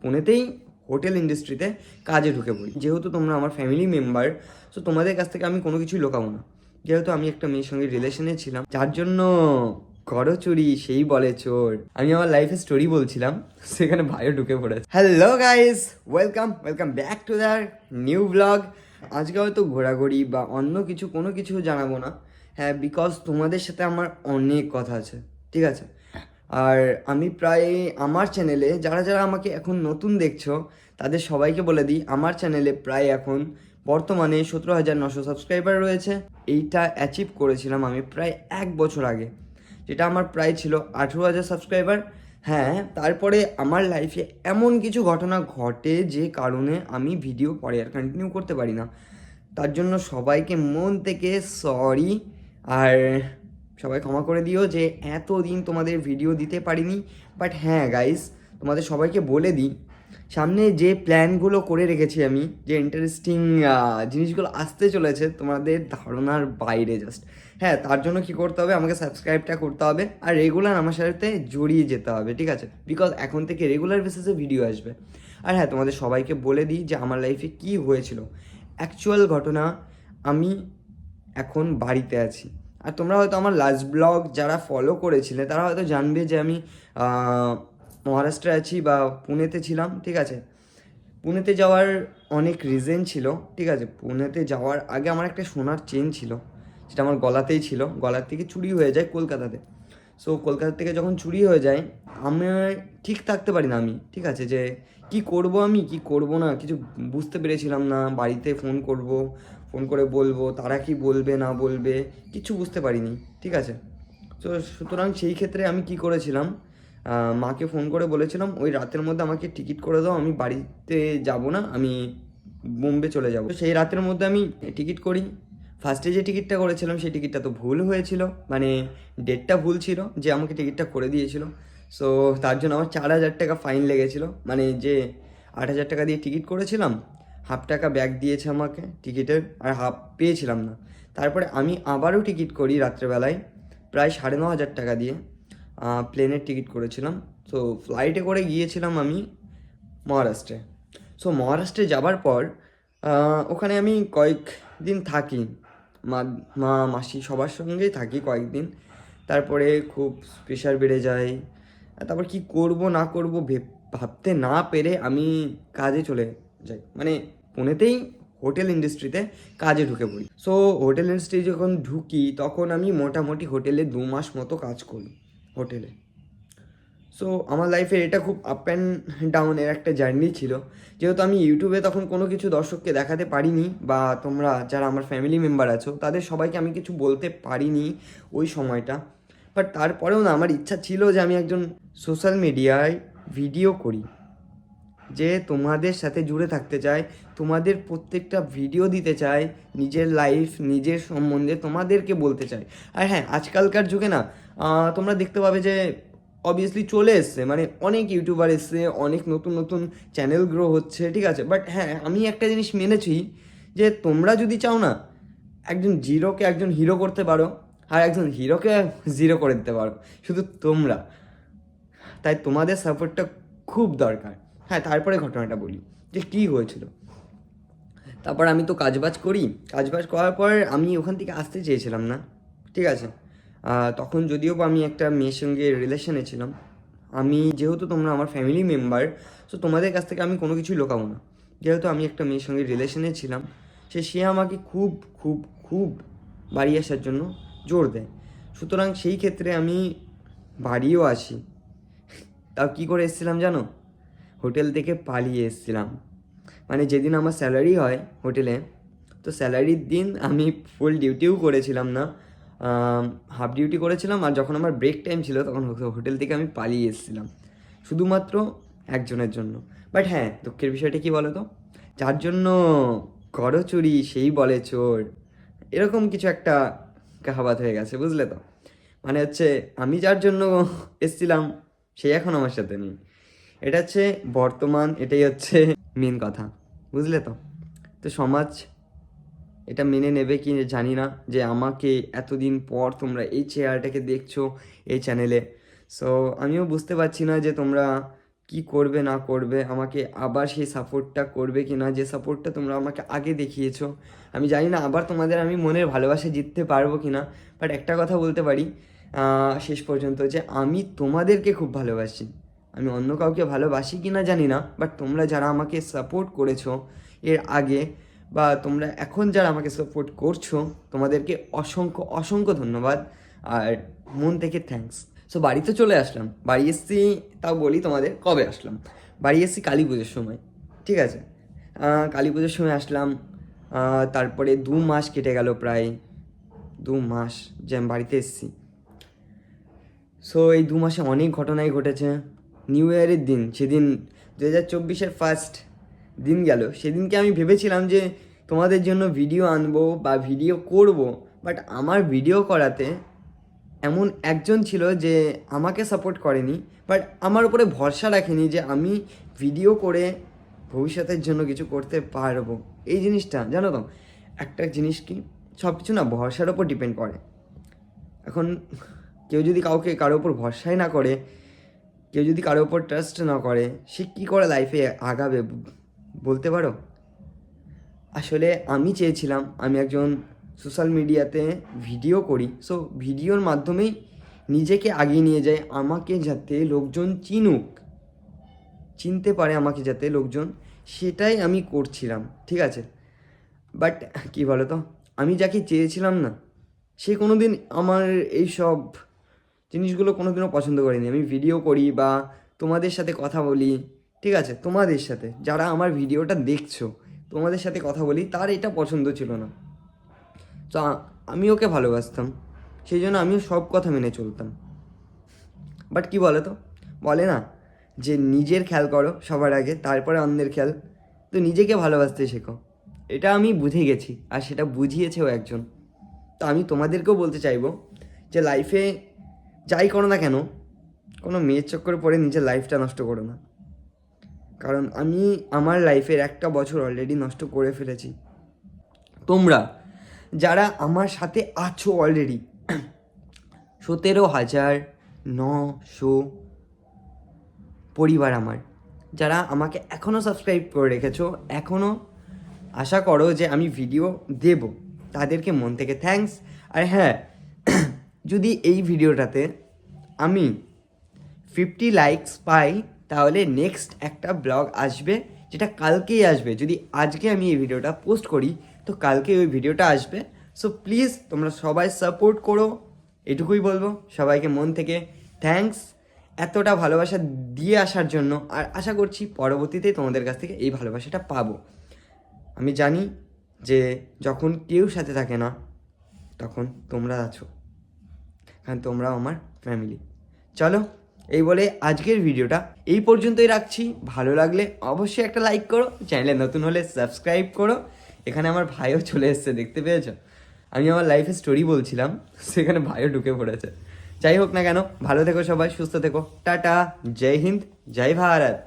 পুনেতেই hotel ইন্ডাস্ট্রিতে কাজে ঢুকে পড়ি। যেহেতু তোমরা আমার ফ্যামিলি মেম্বার, সো তোমাদের কাছ থেকে আমি কোনো কিছুই লুকাবো না। যেহেতু আমি একটা মেয়ের সঙ্গে রিলেশনে ছিলাম, যার জন্য করো চুরি সেই বলে চোর। আমি আমার লাইফের স্টোরি বলছিলাম, সেখানে ভাইও ঢুকে পড়েছে। Hello guys, welcome back to the new blog. আজকে হয়তো ঘোরাঘুরি বা অন্য কিছু কোনো কিছু জানাবো না, হ্যাঁ, বিকজ তোমাদের সাথে আমার অনেক কথা আছে, ঠিক আছে। আর আমি প্রায় আমার চ্যানেলে যারা যারা আমাকে এখন নতুন দেখছো তাদের সবাইকে বলে দিই, আমার চ্যানেলে প্রায় এখন বর্তমানে 17,900 সাবস্ক্রাইবার রয়েছে। এইটা অ্যাচিভ করেছিলাম আমি প্রায় 1 বছর আগে, যেটা আমার প্রায় ছিল 18,000 সাবস্ক্রাইবার। হ্যাঁ, তারপরে আমার লাইফে এমন কিছু ঘটনা ঘটে যে কারণে আমি ভিডিও পরে আর কন্টিনিউ করতে পারি না। তার জন্য সবাইকে মন থেকে সরি, আর সবাই ক্ষমা করে দিও যে এতদিন তোমাদের ভিডিও দিতে পারিনি। বাট হ্যাঁ গাইস, তোমাদের সবাইকে বলে দিই, সামনে যে প্ল্যানগুলো করে রেখেছি আমি, যে ইন্টারেস্টিং জিনিসগুলো আসতে চলেছে তোমাদের ধারণার বাইরে জাস্ট। হ্যাঁ, তার জন্য কি করতে হবে, আমাকে সাবস্ক্রাইবটা করতে হবে আর রেগুলার আমার সাথে জড়িয়ে যেতে হবে, ঠিক আছে, বিকজ এখন থেকে রেগুলার বেসিসে ভিডিও আসবে। আর হ্যাঁ, তোমাদের সবাইকে বলে দিই যে আমার লাইফে কী হয়েছিল অ্যাকচুয়াল ঘটনা। আমি এখন বাড়িতে আছি, আর তোমরা হয়তো আমার লাস্ট ব্লগ যারা ফলো করেছিলে তারা হয়তো জানবে যে আমি মহারাষ্ট্রে আছি বা পুনেতে ছিলাম, ঠিক আছে। পুনেতে যাওয়ার অনেক রিজন ছিল, ঠিক আছে। পুনেতে যাওয়ার আগে আমার একটা সোনার চেন ছিল, সেটা আমার গলাতেই ছিল, গলার থেকে চুরি হয়ে যায় কলকাতাতে। সো কলকাতা থেকে যখন চুরি হয়ে যায়, আমি ঠিক থাকতে পারি না আমি, ঠিক আছে, যে কি করব আমি কি করব না কিছু বুঝতে পেরেছিলাম না। বাড়িতে ফোন করে বলবো, তারা কি বলবে না বলবে কিছু বুঝতে পারিনি, ঠিক আছে। তো সুতরাং সেই ক্ষেত্রে আমি কি করেছিলাম, মাকে ফোন করে বলেছিলাম ওই রাতের মধ্যে আমাকে টিকিট করে দাও, আমি বাড়িতে যাব না, আমি বোম্বে চলে যাব। তো সেই রাতের মধ্যে আমি টিকিট করি। ফার্স্টে যে টিকিটটা করেছিলাম সেই টিকিটটা তো ভুল হয়েছিল, মানে ডেটটা ভুল ছিল যে আমাকে টিকিটটা করে দিয়েছিল। সো তার জন্য আমার 4,000 টাকা ফাইন লেগেছিলো, মানে যে 8,000 টাকা দিয়ে টিকিট করেছিলাম, হাফ টাকা ব্যাক দিয়েছে আমাকে টিকিটের, আর হাফ পেয়েছিলাম না। তারপরে আমি আবারও টিকিট করি রাত্রেবেলায় প্রায় 9,500 টাকা দিয়ে, প্লেনের টিকিট করেছিলাম। সো ফ্লাইটে করে গিয়েছিলাম আমি মহারাষ্ট্রে। সো মহারাষ্ট্রে যাবার পর ওখানে আমি কয়েকদিন থাকি, মা মা মাসি সবার সঙ্গেই থাকি কয়েকদিন। তারপরে খুব প্রেশার বেড়ে যায়, তারপর কি করব না করব ভাবতে না পেরে আমি কাজে চলে যাই, মানে পুনেতেই হোটেল ইন্ডাস্ট্রিতে কাজে ঢুকে পড়ি। সো হোটেল ইন্ডাস্ট্রি যখন ঢুকি তখন আমি মোটামুটি হোটেলে 2 মাস মতো কাজ করি হোটেলে। সো আমার লাইফের এটা খুব আপ অ্যান্ড ডাউনের একটা জার্নি ছিল, যেহেতু আমি ইউটিউবে তখন কোনো কিছু দর্শককে দেখাতে পারিনি, বা তোমরা যারা আমার ফ্যামিলি মেম্বার আছো তাদের সবাইকে আমি কিছু বলতে পারিনি ওই সময়টা। বাট তারপরেও না, আমার ইচ্ছা ছিল যে আমি একজন সোশ্যাল মিডিয়ায় ভিডিও করি, যে তোমাদের সাথে জুড়ে থাকতে চাই, তোমাদের প্রত্যেকটা ভিডিও দিতে চাই, নিজের লাইফ নিজের সম্বন্ধে তোমাদেরকে বলতে চাই। আর হ্যাঁ, আজকালকার যুগে না তোমরা দেখতে পাবে যে অবভিয়াসলি চলে এসছে, মানে অনেক ইউটিউবার এসছে, অনেক নতুন নতুন চ্যানেল গ্রো হচ্ছে, ঠিক আছে। বাট হ্যাঁ, আমি একটা জিনিস মেনেছি যে তোমরা যদি চাও না, একজন জিরোকে একজন হিরো করতে পারো, আর একজন হিরোকে জিরো করে দিতে পারো, শুধু তোমরা। তাই তোমাদের সাপোর্টটা খুব দরকার। হ্যাঁ, তারপরে ঘটনাটা বলি যে কী হয়েছিল। তারপর আমি তো কাজবাজ করার পর আমি ওখান থেকে আসতে চেয়েছিলাম না, ঠিক আছে। তখন যদিও বা আমি একটা মেয়ের সঙ্গে রিলেশনে ছিলাম, আমি যেহেতু তোমরা আমার ফ্যামিলি মেম্বার, সো তোমাদের কাছ থেকে আমি কোনো কিছুই লুকাবো না। যেহেতু আমি একটা মেয়ের সঙ্গে রিলেশনে ছিলাম, সে আমাকে খুব খুব খুব বাড়ি আসার জন্য জোর দেয়। সুতরাং সেই ক্ষেত্রে আমি বাড়িও আসি। তাও কী করে এসেছিলাম জানো, হোটেল থেকে পালিয়ে এসেছিলাম। মানে যেদিন আমার স্যালারি হয় হোটেলে, তো স্যালারির দিন আমি ফুল ডিউটিও করেছিলাম না, হাফ ডিউটি করেছিলাম, আর যখন আমার ব্রেক টাইম ছিল তখন হোটেল থেকে আমি পালিয়ে এসেছিলাম শুধুমাত্র একজনের জন্য। বাট হ্যাঁ, দুঃখের বিষয়টা কী বলো তো, যার জন্য করো চুরি সেই বলে চোর, এরকম কিছু একটা কাহাবাত হয়ে গেছে, বুঝলে তো। মানে হচ্ছে আমি যার জন্য এসেছিলাম সে এখন আমার সাথে নেই, এটা হচ্ছে বর্তমান, এটাই হচ্ছে মেন কথা, বুঝলে তো। তো সমাজ এটা মেনে নেবে কি জানি না, যে আমাকে এতদিন পর তোমরা এই চেহারাটাকে দেখছো এই চ্যানেলে। সো আমিও বুঝতে পারছি না যে তোমরা কি করবে না করবে, আমাকে আবার সেই সাপোর্টটা করবে কি না, যে সাপোর্টটা তোমরা আমাকে আগে দেখিয়েছো। আমি জানি না আবার তোমাদের আমি মনের ভালোবাসা জিততে পারবো কি না, বাট একটা কথা বলতে পারি শেষ পর্যন্ত, যে আমি তোমাদেরকে খুব ভালোবাসি। আমি অন্য কাউকে ভালোবাসি কি না জানি না, বাট তোমরা যারা আমাকে সাপোর্ট করেছো এর আগে, বা তোমরা এখন যারা আমাকে সাপোর্ট করছো, তোমাদেরকে অসংখ্য অসংখ্য ধন্যবাদ আর মন থেকে থ্যাঙ্কস। সো বাড়িতে চলে আসলাম, বাড়ি এসছি, তাও বলি তোমাদের কবে আসলাম। বাড়ি এসছি কালী পুজোর সময়, ঠিক আছে। কালী পুজোর সময় আসলাম, তারপরে 2 মাস কেটে গেল, প্রায় 2 মাস যে আমি বাড়িতে এসেছি। সো এই 2 মাসে অনেক ঘটনাই ঘটেছে। নিউ ইয়ারের দিন, সেদিন 2024-এর ফার্স্ট দিন গেল, সেদিনকে আমি ভেবেছিলাম যে তোমাদের জন্য ভিডিও আনবো বা ভিডিও করব, বাট আমার ভিডিও করাতে এমন একজন ছিল যে আমাকে সাপোর্ট করেনি, বাট আমার উপরে ভরসা রাখেনি যে আমি ভিডিও করে ভবিষ্যতের জন্য কিছু করতে পারবো। এই জিনিসটা জানো তো, একটা জিনিস কি, সব কিছু না ভরসার ওপর ডিপেন্ড করে। এখন কেউ যদি কারোর ওপর ভরসাই না করে, কেউ যদি কারোর ওপর ট্রাস্ট না করে, সে কী করে লাইফে আগাবে বলতে পারো? আসলে আমি চেয়েছিলাম আমি একজন সোশ্যাল মিডিয়াতে ভিডিও করি, সো ভিডিওর মাধ্যমেই নিজেকে আগিয়ে নিয়ে যায়, আমাকে যাতে লোকজন চিনতে পারে, আমাকে যাতে লোকজন, সেটাই আমি করছিলাম, ঠিক আছে। বাট কী বলো তো, আমি যাকে চেয়েছিলাম না, সে কোনো দিন আমার এইসব জিনিসগুলো কোনো দিনও পছন্দ করেনি। আমি ভিডিও করি বা তোমাদের সাথে কথা বলি, ঠিক আছে, তোমাদের সাথে যারা আমার ভিডিওটা দেখছো, তোমাদের সাথে কথা বলি, তার এটা পছন্দ ছিল না। তো আমি ওকে ভালোবাসতাম, সেই জন্য আমিও সব কথা মেনে চলতাম। বাট কি বলো তো, বলে না যে নিজের খেয়াল করো সবার আগে, তারপরে অন্যের খেয়াল। তো নিজেকে ভালোবাসতে শেখো, এটা আমি বুঝে গেছি, আর সেটা বুঝিয়েছেও একজন। তো আমি তোমাদেরকেও বলতে চাইবো যে লাইফে যাই করো না কেন, কোনো মেয়ের চক্করে পড়ে নিজের লাইফটা নষ্ট করো না। কারণ আমি আমার লাইফের 1টা বছর অলরেডি নষ্ট করে ফেলেছি। তোমরা যারা আমার সাথে আছো অলরেডি, 17,900 পরিবার আমার, যারা আমাকে এখনও সাবস্ক্রাইব করে রেখেছো, এখনও আশা করো যে আমি ভিডিও দেব, তাদেরকে মন থেকে থ্যাঙ্কস। আর হ্যাঁ, যদি এই ভিডিওটাতে আমি 50 লাইকস পাই, তাহলে নেক্সট একটা ব্লগ আসবে, যেটা কালকেই আসবে। যদি আজকে আমি এই ভিডিওটা পোস্ট করি, তো কালকে ওই ভিডিওটা আসবে। সো প্লিজ তোমরা সবাই সাপোর্ট করো, এটুকুই বলবো। সবাইকে মন থেকে থ্যাঙ্কস এতটা ভালোবাসা দিয়ে আসার জন্য, আর আশা করছি পরবর্তীতে তোমাদের কাছ থেকে এই ভালোবাসাটা পাবো। আমি জানি যে যখন কেউ সাথে থাকে না, তখন তোমরা আছো, কারণ তোমরাও আমার ফ্যামিলি। চলো, এই বলে আজকের ভিডিওটা এই পর্যন্তই রাখছি। ভালো লাগলে অবশ্যই একটা লাইক করো, চ্যানেলে নতুন হলে সাবস্ক্রাইব করো। এখানে আমার ভাইও চলে এসেছে, দেখতে পেয়েছো? আমি আমার লাইফের স্টোরি বলছিলাম, সেখানে ভাইও ঢুকে পড়েছে। যাই হোক না কেন, ভালো থেকো সবাই, সুস্থ থেকো, টাটা, জয় হিন্দ, জয় ভারত।